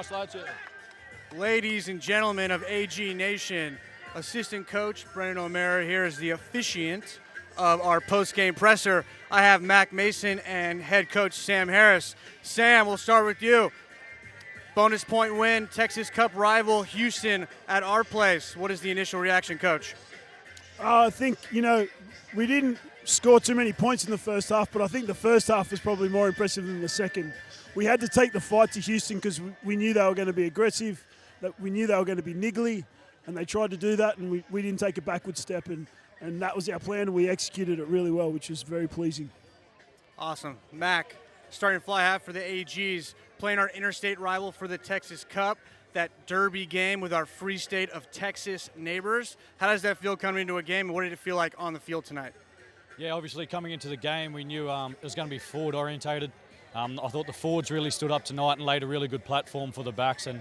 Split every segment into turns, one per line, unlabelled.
Nice lads. Yeah.
Ladies and gentlemen of AG Nation, assistant coach Brendan O'Mara here is the officiant of our post-game presser. I have Mac Mason and head coach Sam Harris. Sam, we'll start with you. Bonus point win, Texas Cup rival Houston at our place. What is the initial reaction, coach?
I think, we didn't score too many points in the first half, but I think the first half was probably more impressive than the second. We had to take the fight to Houston because we knew they were going to be aggressive, that we knew they were going to be niggly, and they tried to do that, and we didn't take a backward step, and that was our plan, and we executed it really well, which was very pleasing.
Awesome. Mac, starting fly half for the AGs, playing our interstate rival for the Texas Cup, that derby game with our free state of Texas neighbors. How does that feel coming into a game, and what did it feel like on the field tonight?
Yeah, obviously coming into the game, we knew it was going to be forward orientated. I thought the forwards really stood up tonight and laid a really good platform for the backs. And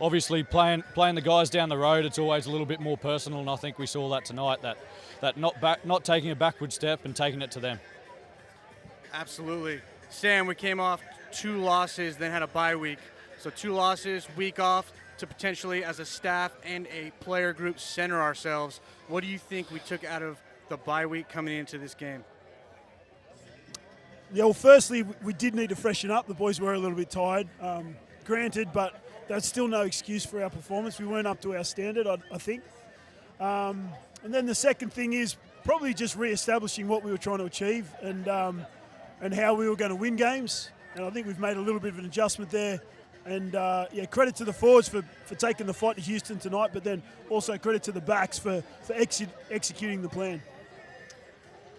obviously playing the guys down the road, it's always a little bit more personal. And I think we saw that tonight, that not taking a backward step and taking it to them.
Absolutely. Sam, we came off 2 losses, then had a bye week. So 2 losses, week off to potentially, as a staff and a player group, center ourselves. What do you think we took out of the bye week coming into this game?
Yeah, well, firstly, we did need to freshen up. The boys were a little bit tired, granted, but that's still no excuse for our performance. We weren't up to our standard, I think. And then the second thing is probably just re-establishing what we were trying to achieve and how we were going to win games. And I think we've made a little bit of an adjustment there. And, credit to the forwards for taking the fight to Houston tonight, but then also credit to the backs for executing the plan.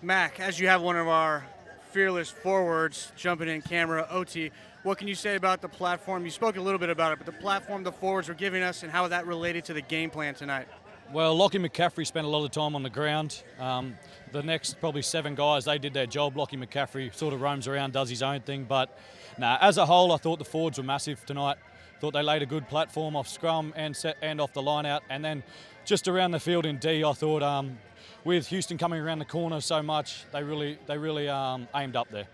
Mac, as you have one of our fearless forwards jumping in camera, OT, what can you say about the platform? You spoke a little bit about it, but the platform the forwards were giving us and how that related to the game plan tonight.
Well, Lockie McCaffrey spent a lot of time on the ground. The next probably 7 guys, they did their job. Lockie McCaffrey sort of roams around, does his own thing. But as a whole, I thought the forwards were massive tonight. Thought they laid a good platform off scrum and off the line out. And then just around the field in D, I thought with Houston coming around the corner so much, they really aimed up there.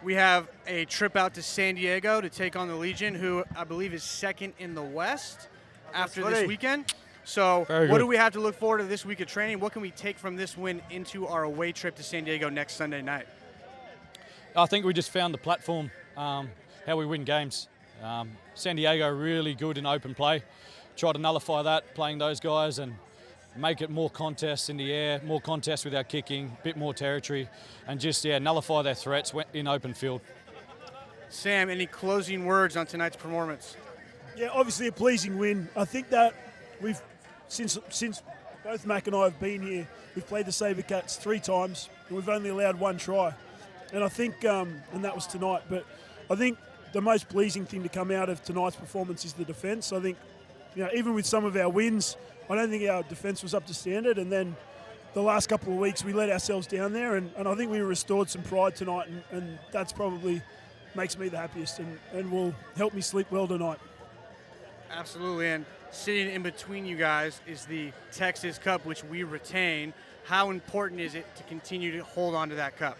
We have a trip out to San Diego to take on the Legion, who I believe is second in the West after this weekend. So what do we have to look forward to this week of training? What can we take from this win into our away trip to San Diego next Sunday night?
I think we just found the platform, how we win games. San Diego really good in open play. Try to nullify that, playing those guys, and make it more contests in the air, more contests with our kicking, a bit more territory, and just, nullify their threats in open field.
Sam, any closing words on tonight's performance?
Yeah, obviously a pleasing win. I think that we've, since both Mac and I have been here, we've played the Sabercats 3 times, and we've only allowed 1 try. And I think, and that was tonight, but I think the most pleasing thing to come out of tonight's performance is the defence. I think, even with some of our wins, I don't think our defence was up to standard. And then the last couple of weeks, we let ourselves down there, and I think we restored some pride tonight, and that's probably makes me the happiest and will help me sleep well tonight.
Absolutely, and sitting in between you guys is the Texas Cup, which we retain. How important is it to continue to hold on to that cup?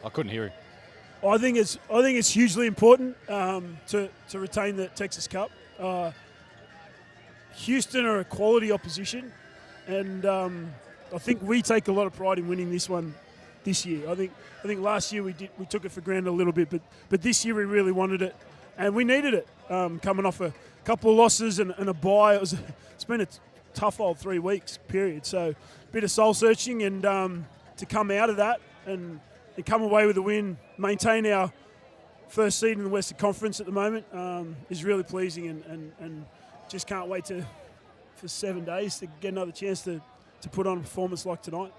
I couldn't hear you.
I think it's hugely important to retain the Texas Cup. Houston are a quality opposition, and I think we take a lot of pride in winning this one this year. I think last year we took it for granted a little bit, but this year we really wanted it, and we needed it. Coming off a couple of losses and a bye, it's been a tough old 3 weeks period. So a bit of soul searching, and to come out of that and come away with a win, maintain our first seed in the Western Conference at the moment is really pleasing, and just can't wait for 7 days to get another chance to put on a performance like tonight.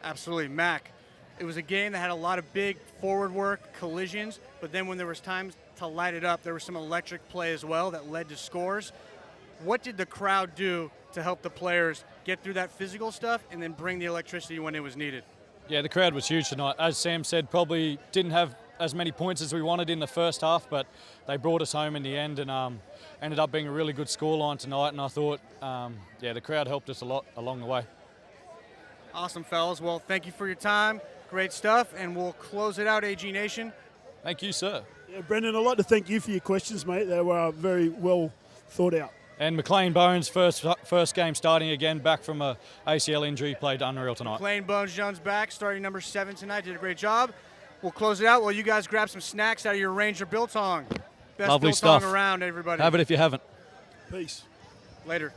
Absolutely. Mac, it was a game that had a lot of big forward work, collisions, but then when there was times to light it up, there was some electric play as well that led to scores. What did the crowd do to help the players get through that physical stuff and then bring the electricity when it was needed?
Yeah, the crowd was huge tonight. As Sam said, probably didn't have as many points as we wanted in the first half, but they brought us home in the end, and ended up being a really good scoreline tonight. And I thought, the crowd helped us a lot along the way.
Awesome, fellas. Well, thank you for your time. Great stuff, and we'll close it out, AG Nation.
Thank you, sir.
Yeah, Brendan, I'd like to thank you for your questions, mate. They were very well thought out.
And McLean Bones, first game starting again, back from a ACL injury, played unreal tonight.
McLean Bones Jones back, starting number 7 tonight. Did a great job. We'll close it out while you guys grab some snacks out of your Ranger Biltong. Best
Lovely
Biltong
stuff.
around, everybody.
Have it if you haven't.
Peace.
Later.